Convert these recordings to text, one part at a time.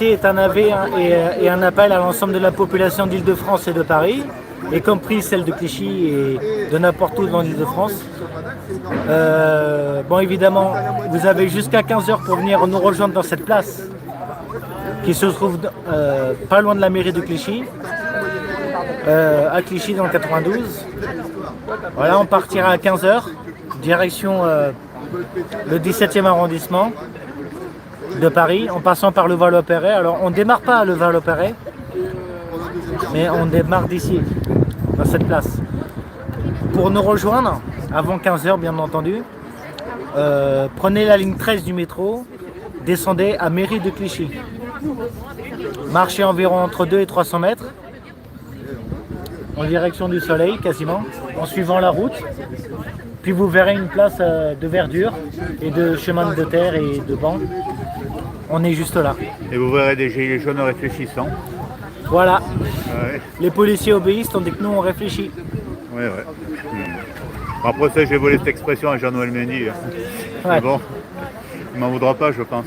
Ceci est un avis et un appel à l'ensemble de la population d'Île-de-France et de Paris, y compris celle de Clichy et de n'importe où dans l'Île-de-France. Bon, évidemment, vous avez jusqu'à 15 heures pour venir nous rejoindre dans cette place qui se trouve pas loin de la mairie de Clichy, à Clichy dans le 92. Voilà, on partira à 15 heures, direction le 17e arrondissement de Paris, en passant par le Valois-Perret. Alors, on ne démarre pas à le Valois-Perret, mais on démarre d'ici, dans cette place. Pour nous rejoindre, avant 15 heures bien entendu, prenez la ligne 13 du métro, descendez à mairie de Clichy. Marchez environ entre 2 et 300 mètres, en direction du soleil quasiment, en suivant la route. Puis vous verrez une place de verdure et de chemin de terre et de bancs. On est juste là. Et vous verrez des gilets jaunes réfléchissants. Voilà. Ouais. Les policiers obéissent tandis que nous on réfléchit. Ouais. Après ça, j'ai volé cette expression à Jean-Noël Mendy. Ouais. Mais bon, il m'en voudra pas, je pense.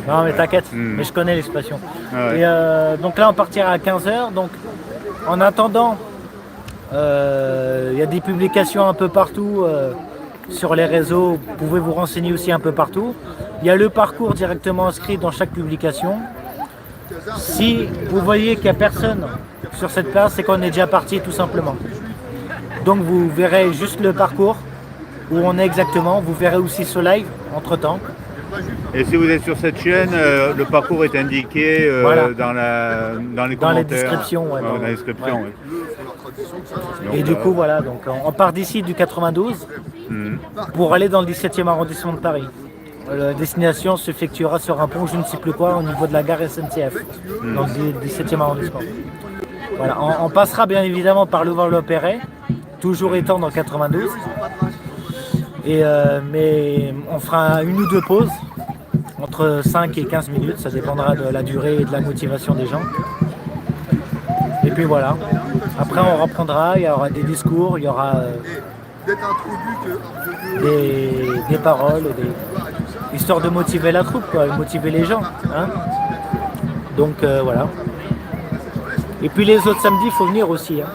Non mais t'inquiète, mais je connais l'expression. Ouais. Et donc là on partira à 15 heures. Donc en attendant, il y a des publications un peu partout sur les réseaux. Vous pouvez vous renseigner aussi un peu partout. Il y a le parcours directement inscrit dans chaque publication. Si vous voyez qu'il n'y a personne sur cette place, c'est qu'on est déjà parti tout simplement. Donc vous verrez juste le parcours où on est exactement. Vous verrez aussi ce live entre temps. Et si vous êtes sur cette chaîne, le parcours est indiqué Voilà. dans les commentaires. Dans les descriptions. Ouais, dans la description, ouais. ouais. Et Donc, du coup, voilà, donc on part d'ici du 92 pour aller dans le 17e arrondissement de Paris. La destination s'effectuera sur un pont, je ne sais plus quoi, au niveau de la gare SNCF, dans le 17e arrondissement. Voilà, on passera bien évidemment par le Valois-Perret, toujours étant dans le 92. Mais on fera une ou deux pauses, entre 5 et 15 minutes, ça dépendra de la durée et de la motivation des gens. Et puis voilà, après on reprendra, il y aura des discours, il y aura des paroles, histoire de motiver la troupe, quoi, motiver les gens. Hein. Donc voilà. Et puis les autres samedis, il faut venir aussi. Hein.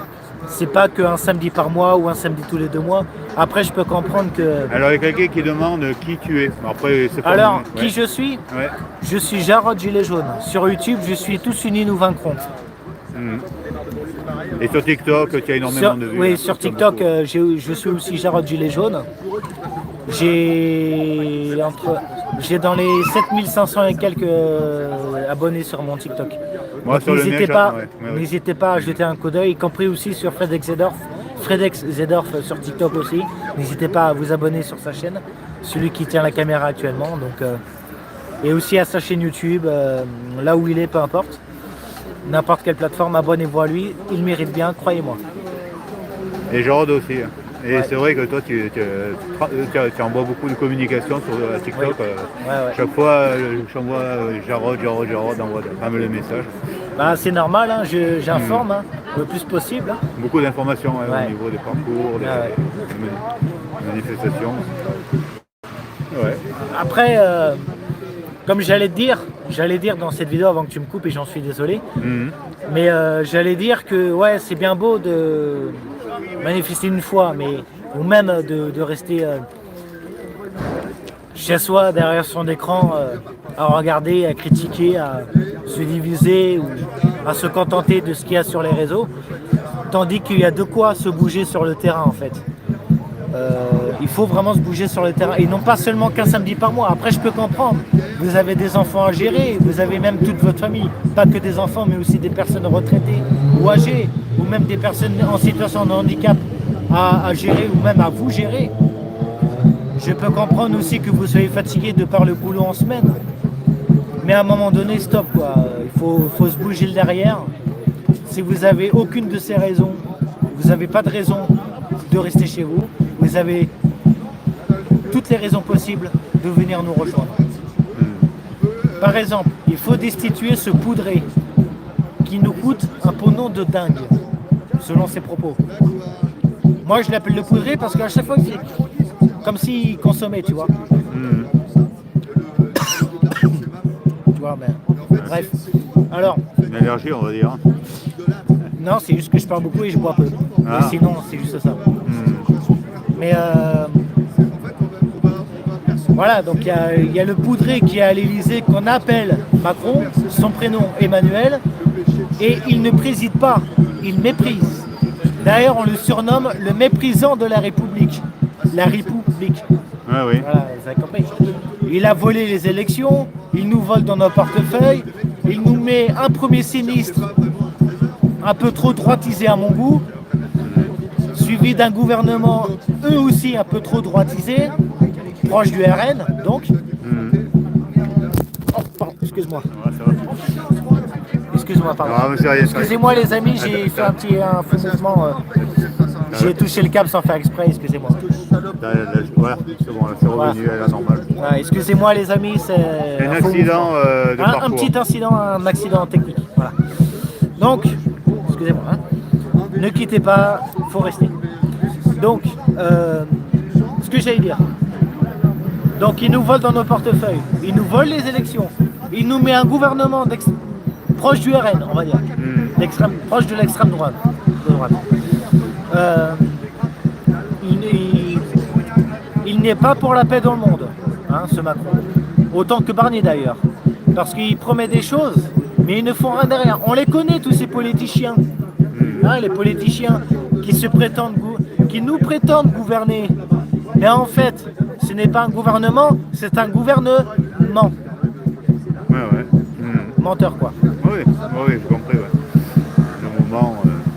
C'est pas qu'un samedi par mois ou un samedi tous les 2 mois. Après, je peux comprendre que... Alors, il y a quelqu'un qui demande qui tu es. Après, c'est pas Alors, ouais. qui je suis? Ouais. Je suis Jarod Gilet Jaune. Sur YouTube, je suis Tous Unis Nous Vaincrons. Et sur TikTok, tu as énormément de vues. Oui, sur TikTok, je suis aussi Jarod Gilet Jaune. J'ai dans les 7500 et quelques abonnés sur mon TikTok. Moi, sur le mien, N'hésitez pas à jeter un coup d'œil, y compris aussi sur Fredex Zedorf sur TikTok aussi. N'hésitez pas à vous abonner sur sa chaîne, celui qui tient la caméra actuellement. Donc, et aussi à sa chaîne YouTube, là où il est, peu importe. N'importe quelle plateforme, abonnez-vous à lui, il mérite bien, croyez-moi. Et Jarod aussi. Et ouais. C'est vrai que toi, tu envoies beaucoup de communication sur TikTok. Oui. Ouais. Chaque fois, j'envoie Jarod envoie quand même le message. Bah, c'est normal, hein, j'informe le plus possible. Hein. Beaucoup d'informations au niveau des parcours, des manifestations. Ouais. Après, comme j'allais dire dans cette vidéo avant que tu me coupes et j'en suis désolé, mais j'allais dire que ouais, c'est bien beau de manifester une fois, mais ou même de rester chez soi derrière son écran à regarder, à critiquer, à se diviser ou à se contenter de ce qu'il y a sur les réseaux, tandis qu'il y a de quoi se bouger sur le terrain en fait. Il faut vraiment se bouger sur le terrain et non pas seulement qu'un samedi par mois. Après, je peux comprendre. Vous avez des enfants à gérer, vous avez même toute votre famille, pas que des enfants, mais aussi des personnes retraitées ou âgées, ou même des personnes en situation de handicap à gérer ou même à vous gérer. Je peux comprendre aussi que vous soyez fatigué de par le boulot en semaine, mais à un moment donné, stop quoi. Il faut se bouger le derrière. Si vous avez aucune de ces raisons, vous n'avez pas de raison de rester chez vous. Vous avez toutes les raisons possibles de venir nous rejoindre. Par exemple, il faut destituer ce poudré qui nous coûte un pognon de dingue, selon ses propos. Moi, je l'appelle le poudré parce qu'à chaque fois, c'est comme s'il consommait, tu vois. Tu vois, mais Bref. Alors, Une allergie, on va dire. non, c'est juste que je parle beaucoup et je bois peu. Ah. Mais sinon, c'est juste ça. Mais voilà, donc il y a le poudré qui est à l'Élysée qu'on appelle Macron, son prénom Emmanuel, et il ne préside pas, il méprise. D'ailleurs, on le surnomme le méprisant de la République. La République. Ah oui. Voilà, vous avez compris. Il a volé les élections, il nous vole dans nos portefeuilles, il nous met un premier sinistre un peu trop droitisé à mon goût, suivi d'un gouvernement eux aussi un peu trop droitisé, proche du RN, donc. Oh, pardon, excuse-moi. Ouais, ça va. Excuse-moi, pardon. Non, mais c'est rien. Excusez-moi les amis, j'ai fait un faux mouvement. J'ai touché le câble sans faire exprès, excusez-moi. Voilà, c'est bon, c'est revenu à la normale. Ouais, excusez-moi les amis, c'est Un faux accident mouvement. de parcours. Un petit incident, un accident technique. Voilà. Donc, excusez-moi, hein. Ne quittez pas, faut rester. Donc, ce que j'allais dire. Donc, il nous vole dans nos portefeuilles, il nous vole les élections, il nous met un gouvernement proche du RN, on va dire, proche de l'extrême droite. Il n'est pas pour la paix dans le monde, hein, ce Macron. Autant que Barnier d'ailleurs. Parce qu'il promet des choses, mais ils ne font rien derrière. On les connaît tous ces politiciens. Hein, les politiciens qui nous prétendent gouverner. Mais en fait, ce n'est pas un gouvernement, c'est un gouvernement. Ouais. Menteur quoi. Oui, j'ai compris, ouais. Le moment.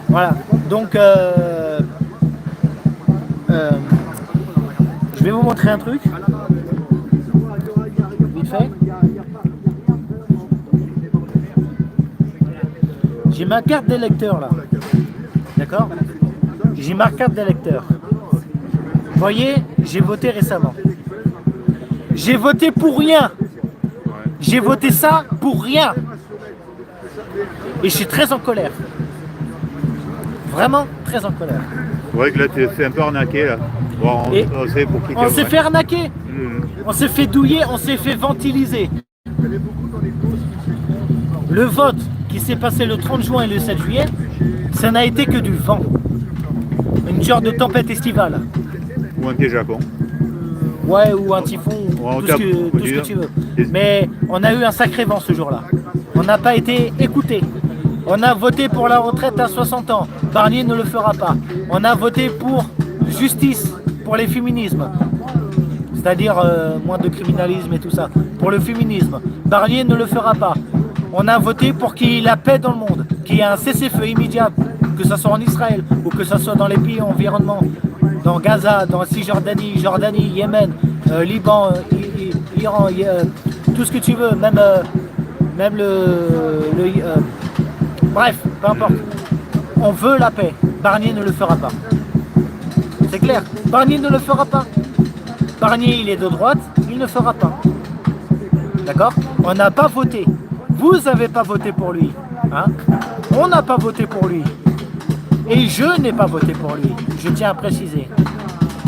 Voilà. Donc, je vais vous montrer un truc. Vite fait. J'ai ma carte d'électeur là. D'accord? J'ai ma carte d'électeur. Vous voyez, j'ai voté récemment. J'ai voté pour rien. J'ai voté ça pour rien. Et je suis très en colère. Vraiment très en colère. Ouais, que là, tu es un peu arnaqué, là. Bon, on sait pour qui on s'est fait arnaquer. Mmh. On s'est fait douiller, on s'est fait ventiliser. Le vote qui s'est passé le 30 juin et le 7 juillet, ça n'a été que du vent. Une genre de tempête estivale. Ou un piège à con. Ouais, ou un typhon, tout ce que tu veux. Mais on a eu un sacré vent ce jour-là. On n'a pas été écoutés. On a voté pour la retraite à 60 ans. Barnier ne le fera pas. On a voté pour justice, pour les féminismes. C'est-à-dire moins de criminalisme et tout ça. Pour le féminisme. Barnier ne le fera pas. On a voté pour qu'il y ait la paix dans le monde. Qu'il y ait un cessez-feu immédiat. Que ce soit en Israël ou que ce soit dans les pays environnants. Dans Gaza, dans Cisjordanie, Jordanie, Yémen, Liban, Iran, tout ce que tu veux. Même bref, peu importe. On veut la paix. Barnier ne le fera pas. C'est clair. Barnier ne le fera pas. Barnier, il est de droite, il ne fera pas. D'accord? On n'a pas voté. Vous n'avez pas voté pour lui. Hein? On n'a pas voté pour lui. Et je n'ai pas voté pour lui. Je tiens à préciser.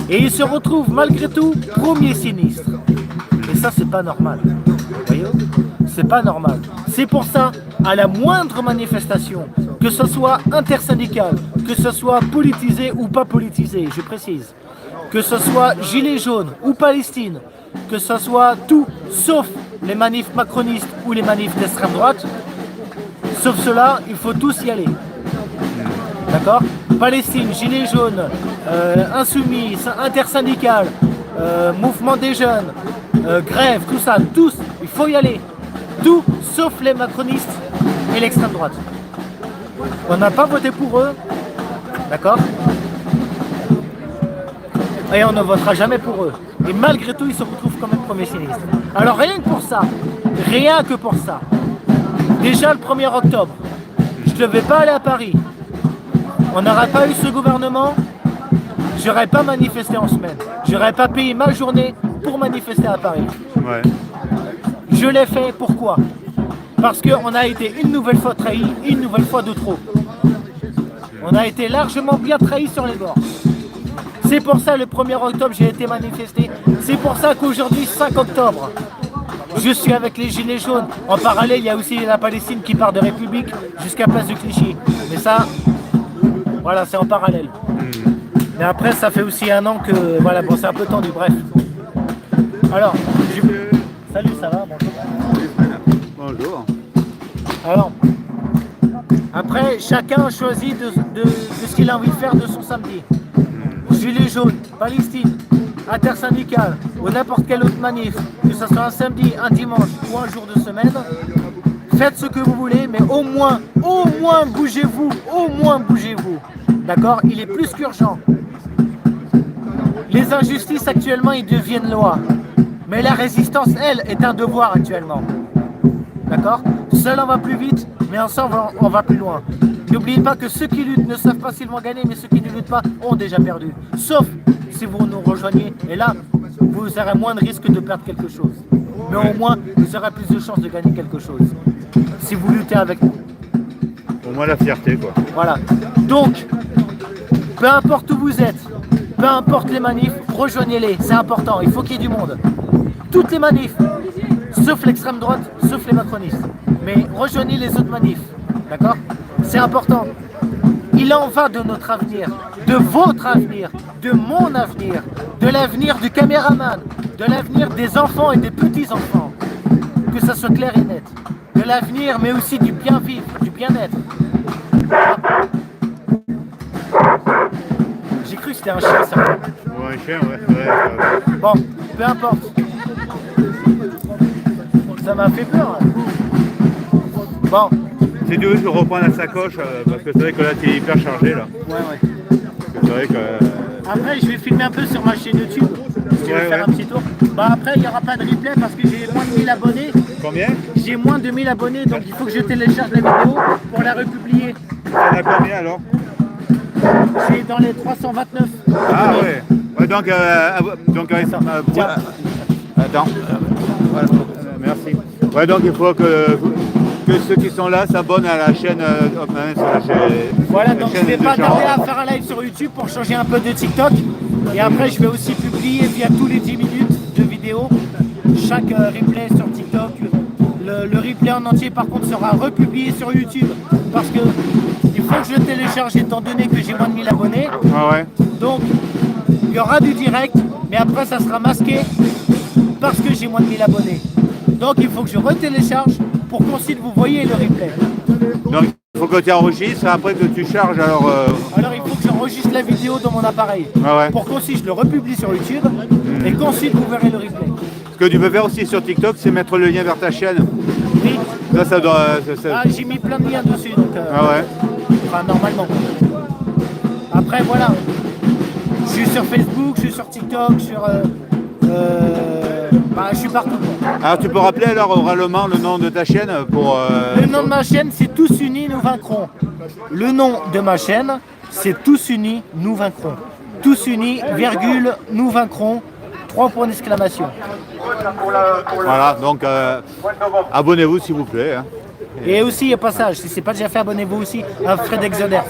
Et il se retrouve malgré tout premier sinistre. Et ça, c'est pas normal. Vous voyez? C'est pas normal. C'est pour ça, à la moindre manifestation, que ce soit intersyndicale, que ce soit politisé ou pas politisé, je précise, que ce soit Gilets jaunes ou Palestine, que ce soit tout, sauf les manifs macronistes ou les manifs d'extrême droite, sauf cela, il faut tous y aller. D'accord? Palestine, Gilets jaunes, Insoumis, intersyndical, mouvement des jeunes, grève, tout ça, tous, il faut y aller. Tout sauf les macronistes et l'extrême droite. On n'a pas voté pour eux, d'accord? Et on ne votera jamais pour eux. Et malgré tout, ils se retrouvent quand même premier sinistre. Alors rien que pour ça, déjà le 1er octobre, je ne devais pas aller à Paris. On n'aurait pas eu ce gouvernement, j'aurais pas manifesté en semaine. J'aurais pas payé ma journée pour manifester à Paris. Ouais. Je l'ai fait, pourquoi? Parce qu'on a été une nouvelle fois trahi, une nouvelle fois de trop. On a été largement bien trahi sur les bords. C'est pour ça le 1er octobre j'ai été manifesté. C'est pour ça qu'aujourd'hui, 5 octobre, Je suis avec les Gilets jaunes. En parallèle, il y a aussi la Palestine qui part de République jusqu'à Place de Clichy. Mais ça, voilà, c'est en parallèle. Mais après, ça fait aussi un an que, voilà, bon, c'est un peu tendu, bref. Alors, salut, ça va? Bonjour. Alors, après, chacun choisit de ce qu'il a envie de faire de son samedi. Gilets jaunes, Palestine, intersyndicale ou n'importe quelle autre manif, que ce soit un samedi, un dimanche ou un jour de semaine, faites ce que vous voulez, mais au moins bougez-vous, D'accord? Il est plus qu'urgent. Les injustices actuellement, ils deviennent loi. Mais la résistance, elle, est un devoir actuellement. D'accord? Seul on va plus vite, mais ensemble on va plus loin. N'oubliez pas que ceux qui luttent ne savent pas s'ils vont gagner, mais ceux qui ne luttent pas ont déjà perdu. Sauf si vous nous rejoignez. Et là, vous aurez moins de risques de perdre quelque chose. Mais au moins, vous aurez plus de chances de gagner quelque chose. Si vous luttez avec nous. Au moins la fierté, quoi. Voilà. Donc, peu importe où vous êtes, peu importe les manifs, rejoignez-les. C'est important. Il faut qu'il y ait du monde. Toutes les manifs, sauf l'extrême droite, sauf les macronistes. Mais rejoignez les autres manifs. D'accord? C'est important. Il en va de notre avenir, de votre avenir, de mon avenir, de l'avenir du caméraman, de l'avenir des enfants et des petits-enfants. Que ça soit clair et net. De l'avenir, mais aussi du bien vivre, du bien-être. J'ai cru que c'était un chien, ça. Ouais, un chien, ouais, c'est vrai. Bon, peu importe. Ça m'a fait peur. Bon. Si tu veux, je reprends la sacoche, parce que c'est vrai que là, tu es hyper chargé, là. Ouais. C'est vrai que... Après, je vais filmer un peu sur ma chaîne YouTube. Si tu veux faire un petit tour. Bah après, il n'y aura pas de replay parce que j'ai moins de 1000 abonnés. Combien? J'ai moins de 1000 abonnés, donc il faut que je télécharge la vidéo pour la republier. T'en as combien, alors? J'ai dans les 329. Ah abonnés. ouais. Ouais, donc, attends. Voilà. Merci. Ouais, donc il faut que ceux qui sont là s'abonnent à la chaîne. Voilà, donc je ne vais de pas Jean. tarder à faire un live sur YouTube pour changer un peu de TikTok. Et après, je vais aussi publier via tous les 10 minutes de vidéo chaque replay sur TikTok. Le replay en entier, par contre, sera republié sur YouTube parce que il faut que je le télécharge étant donné que j'ai moins de 1000 abonnés. Ah ouais. Donc, il y aura du direct, mais après, ça sera masqué parce que j'ai moins de 1000 abonnés. Donc, il faut que je retélécharge pour qu'ensuite vous voyez le replay. Donc il faut que tu enregistres, après que tu charges, alors... Alors, il faut que j'enregistre la vidéo dans mon appareil Ah ouais. pour qu'ensuite je le republie sur YouTube et qu'ensuite vous verrez le replay. Ce que tu peux faire aussi sur TikTok, c'est mettre le lien vers ta chaîne. Oui. Ça doit... Ah, j'ai mis plein de liens dessus, donc... Ah ouais. Enfin, normalement. Après, voilà. Je suis sur Facebook, je suis sur TikTok, je suis partout. Alors tu peux rappeler alors oralement le nom de ta chaîne pour... Le nom de ma chaîne, c'est Tous Unis, Nous Vaincrons. Le nom de ma chaîne, c'est Tous Unis, Nous Vaincrons. Tous Unis, virgule, Nous Vaincrons, 3 points d'exclamation. Voilà, donc abonnez-vous s'il vous plaît. Hein. Et aussi, au passage, si ce n'est pas déjà fait, abonnez-vous aussi à Fred Exoder.